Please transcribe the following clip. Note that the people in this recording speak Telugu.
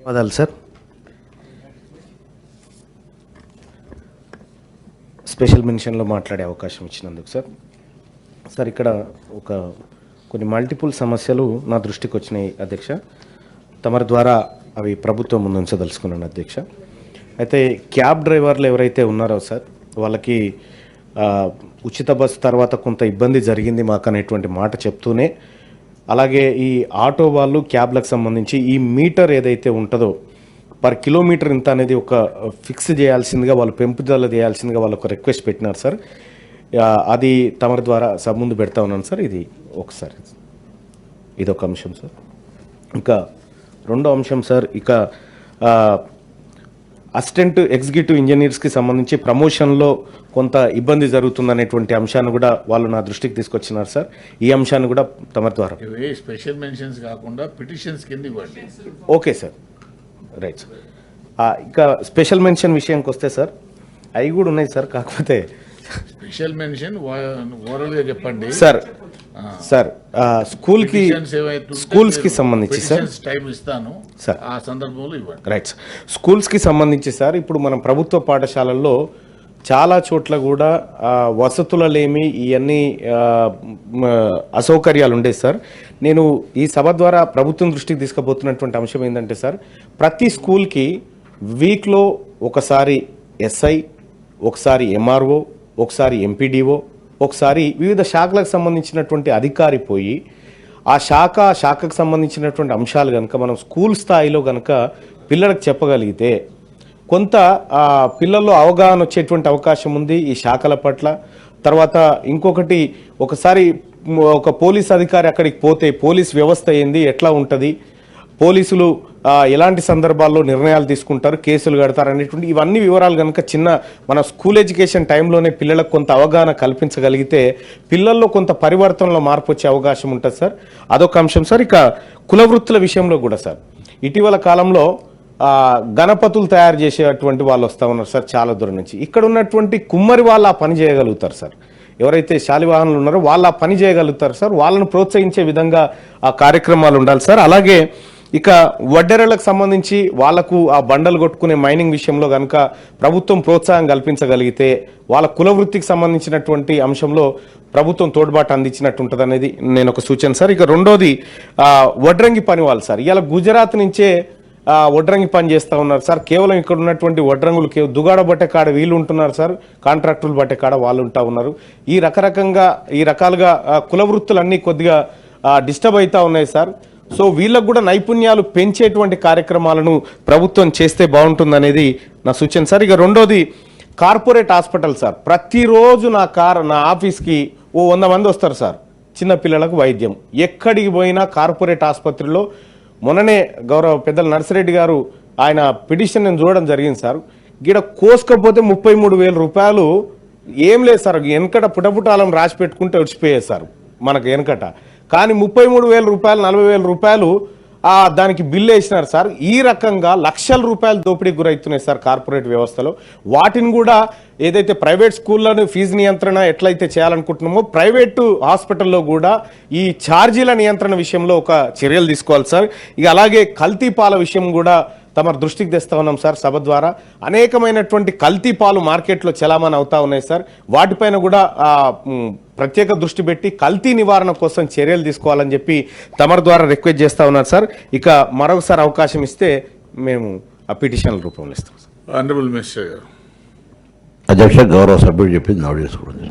ధన్యవాదాలు సార్. స్పెషల్ మెన్షన్లో మాట్లాడే అవకాశం ఇచ్చినందుకు సార్. సార్ ఇక్కడ కొన్ని మల్టిపుల్ సమస్యలు నా దృష్టికి వచ్చినాయి అధ్యక్ష. తమరి ద్వారా అవి ప్రభుత్వం ముందు ఉంచదలుచుకున్నాను అధ్యక్ష. అయితే క్యాబ్ డ్రైవర్లు ఎవరైతే ఉన్నారో సార్ వాళ్ళకి ఉచిత బస్సు తర్వాత కొంత ఇబ్బంది జరిగింది మాకు అనేటువంటి మాట చెప్తూనే, అలాగే ఈ ఆటో వాళ్ళు క్యాబ్లకు సంబంధించి ఈ మీటర్ ఏదైతే ఉంటుందో పర్ కిలోమీటర్ ఇంత అనేది ఒక ఫిక్స్ చేయాల్సిందిగా వాళ్ళు పెంపుదల చేయాల్సిందిగా వాళ్ళు ఒక రిక్వెస్ట్ పెట్టినారు సార్. అది తమరి ద్వారా ముందు పెడతా ఉన్నాను సార్. ఇది ఒకసారి ఇదొక అంశం సార్. ఇంకా రెండో అంశం సార్, ఇక అసిస్టెంట్ ఎగ్జిక్యూటివ్ ఇంజనీర్స్కి సంబంధించి ప్రమోషన్లో కొంత ఇబ్బంది జరుగుతుందనేటువంటి అంశాన్ని కూడా వాళ్ళు నా దృష్టికి తీసుకొచ్చినారు సార్. ఈ అంశాన్ని కూడా తమ ద్వారా స్పెషల్ మెన్షన్స్ కాకుండా పిటిషన్స్ కింద ఇవ్వండి. Okay sir, right sir. ఇక స్పెషల్ మెన్షన్ విషయానికి వస్తే సార్ అవి కూడా ఉన్నాయి సార్. కాకపోతే స్పెషల్ మెన్షన్ ఓరల్గా చెప్పండి సార్. సార్ స్కూల్స్కి సంబంధించి సార్ టైం ఇస్తాను సార్, ఆ సందర్భంలో ఇవ్వండి. Right sir. స్కూల్స్కి సంబంధించి సార్ ఇప్పుడు మనం ప్రభుత్వ పాఠశాలల్లో చాలా చోట్ల కూడా వసతులలేమి ఇవన్నీ అసౌకర్యాలు ఉండేవి సార్. నేను ఈ సభ ద్వారా ప్రభుత్వం దృష్టికి తీసుకుపోతున్నటువంటి అంశం ఏంటంటే సార్, ప్రతి స్కూల్కి వీక్లో ఒకసారి ఎస్ఐ, ఒకసారి ఎంఆర్ఓ, ఒకసారి ఎంపీడీఓ, ఒకసారి వివిధ శాఖలకు సంబంధించినటువంటి అధికారి పోయి ఆ శాఖకు సంబంధించినటువంటి అంశాలు కనుక మనం స్కూల్ స్థాయిలో కనుక పిల్లలకు చెప్పగలిగితే కొంత పిల్లల్లో అవగాహన వచ్చేటువంటి అవకాశం ఉంది ఈ శాఖల పట్ల. తర్వాత ఇంకొకటి, ఒకసారి ఒక పోలీస్ అధికారి అక్కడికి పోతే పోలీస్ వ్యవస్థ ఏంది, ఎట్లా ఉంటుంది, పోలీసులు ఎలాంటి సందర్భాల్లో నిర్ణయాలు తీసుకుంటారు, కేసులు కడతారు అనేటువంటి ఇవన్నీ వివరాలు కనుక మన స్కూల్ ఎడ్యుకేషన్ టైంలోనే పిల్లలకు కొంత అవగాహన కల్పించగలిగితే పిల్లల్లో కొంత పరివర్తనలో మార్పు వచ్చే అవకాశం ఉంటుంది సార్. అదొక అంశం సార్. ఇక కుల వృత్తుల విషయంలో కూడా సార్ ఇటీవల కాలంలో గణపతులు తయారు చేసేటువంటి వాళ్ళు వస్తూ ఉన్నారు సార్ చాలా దూరం నుంచి. ఇక్కడ ఉన్నటువంటి కుమ్మరి వాళ్ళు ఆ పని చేయగలుగుతారు సార్. ఎవరైతే శాలివాహనులు ఉన్నారో వాళ్ళు ఆ పని చేయగలుగుతారు సార్. వాళ్ళను ప్రోత్సహించే విధంగా ఆ కార్యక్రమాలు ఉండాలి సార్. అలాగే ఇక వడ్డెరలకు సంబంధించి వాళ్లకు ఆ బండలు కొట్టుకునే మైనింగ్ విషయంలో కనుక ప్రభుత్వం ప్రోత్సాహం కల్పించగలిగితే వాళ్ళ కుల వృత్తికి సంబంధించినటువంటి అంశంలో ప్రభుత్వం తోడ్పాటు అందించినట్టు ఉంటుంది అనేది నేను ఒక సూచన సార్. ఇక రెండోది వడ్రంగి పని వాళ్ళు సార్ ఇవాళ గుజరాత్ నుంచే వడ్రంగి పని చేస్తూ ఉన్నారు సార్. కేవలం ఇక్కడ ఉన్నటువంటి వడ్రంగులు దుగాడ బట్టే కాడ వీళ్ళు ఉంటున్నారు సార్, కాంట్రాక్టులు బట్టే కాడ వాళ్ళు ఉంటా ఉన్నారు. ఈ రకాలుగా కుల వృత్తులన్నీ కొద్దిగా డిస్టర్బ్ అవుతా ఉన్నాయి సార్. సో వీళ్ళకు కూడా నైపుణ్యాలు పెంచేటువంటి కార్యక్రమాలను ప్రభుత్వం చేస్తే బాగుంటుందనేది నా సూచన సార్. ఇక రెండోది కార్పొరేట్ హాస్పిటల్ సార్. ప్రతిరోజు నా ఆఫీస్కి 100 మంది వస్తారు సార్ చిన్నపిల్లలకు వైద్యం. ఎక్కడికి పోయినా కార్పొరేట్ ఆసుపత్రిలో మొన్ననే గౌరవ పెద్దలు నర్సిరెడ్డి గారు ఆయన పిటిషన్ నేను చూడడం జరిగింది సార్. గిడ కోసుకపోతే 33,000 రూపాయలు ఏం లేదు సార్. వెనకట పుటపుటాలం రాసి పెట్టుకుంటే వచ్చిపోయేది సార్ మనకు వెనకట. కానీ 33,000 రూపాయలు 40,000 రూపాయలు దానికి బిల్లు వేసినారు సార్. ఈ రకంగా లక్షల రూపాయలు దోపిడీకి గురవుతున్నాయి సార్ కార్పొరేట్ వ్యవస్థలో. వాటిని కూడా ఏదైతే ప్రైవేట్ స్కూళ్ళను ఫీజు నియంత్రణ ఎట్లయితే చేయాలనుకుంటున్నామో ప్రైవేటు హాస్పిటల్లో కూడా ఈ ఛార్జీల నియంత్రణ విషయంలో ఒక చర్యలు తీసుకోవాలి సార్. ఇక అలాగే కల్తీ పాల విషయం కూడా తమ దృష్టికి తెస్తా ఉన్నాం సార్ సభ ద్వారా. అనేకమైనటువంటి కల్తీ పాలు మార్కెట్లో చలామణి అవుతా ఉన్నాయి సార్. వాటిపైన కూడా ప్రత్యేక దృష్టి పెట్టి కల్తీ నివారణ కోసం చర్యలు తీసుకోవాలని చెప్పి తమరి ద్వారా రిక్వెస్ట్ చేస్తా ఉన్నారు సార్. ఇక మరొకసారి అవకాశం ఇస్తే మేము ఆ పిటిషన్ల రూపంలో ఇస్తాం సార్. ఆనరబుల్ మినిస్టర్ గారు. అధ్యక్ష గౌరవ సభ్యుడు చెప్పింది నోట్ చేసుకోండి.